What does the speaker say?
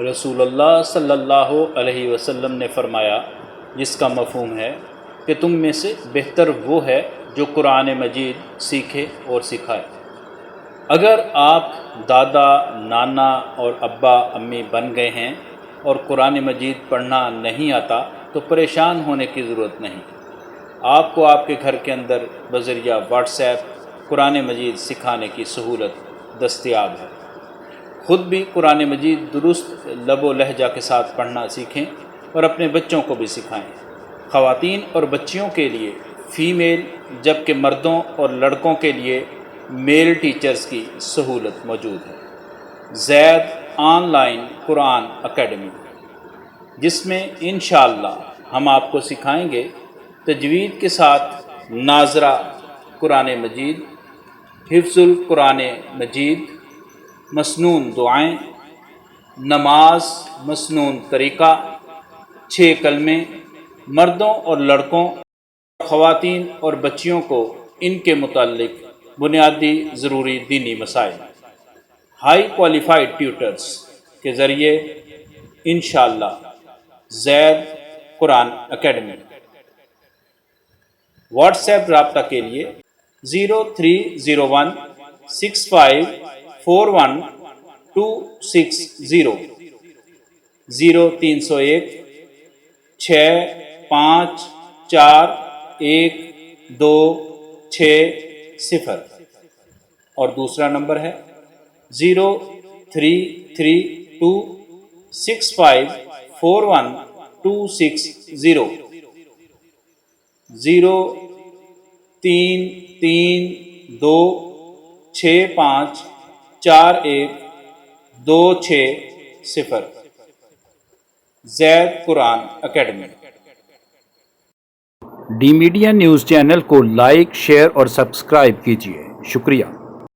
رسول اللہ صلی اللہ علیہ وسلم نے فرمایا، جس کا مفہوم ہے کہ تم میں سے بہتر وہ ہے جو قرآن مجید سیکھے اور سکھائے۔ اگر آپ دادا، نانا اور ابا امی بن گئے ہیں اور قرآن مجید پڑھنا نہیں آتا تو پریشان ہونے کی ضرورت نہیں۔ آپ کو آپ کے گھر کے اندر بذریعہ واٹس ایپ قرآن مجید سکھانے کی سہولت دستیاب ہے۔ خود بھی قرآن مجید درست لب و لہجہ کے ساتھ پڑھنا سیکھیں اور اپنے بچوں کو بھی سکھائیں۔ خواتین اور بچیوں کے لیے فیمیل جبکہ مردوں اور لڑکوں کے لیے میل ٹیچرز کی سہولت موجود ہے۔ زید آن لائن قرآن اکیڈمی، جس میں انشاءاللہ ہم آپ کو سکھائیں گے تجوید کے ساتھ ناظرہ قرآن مجید، حفظ القرآن مجید، مسنون دعائیں، نماز مسنون طریقہ، 6 کلمے، مردوں اور لڑکوں، خواتین اور بچیوں کو ان کے متعلق بنیادی ضروری دینی مسائل، ہائی کوالیفائڈ ٹیوٹرز کے ذریعے انشاءاللہ زید قرآن اکیڈمی۔ واٹس ایپ رابطہ کے لیے 0301 6541 260 0301 6541 اور دوسرا نمبر ہے 0332 6541 260 03326541 Zaid Quran academy. D media news channel کو لائک، شیئر اور سبسکرائب کیجیے۔ شکریہ۔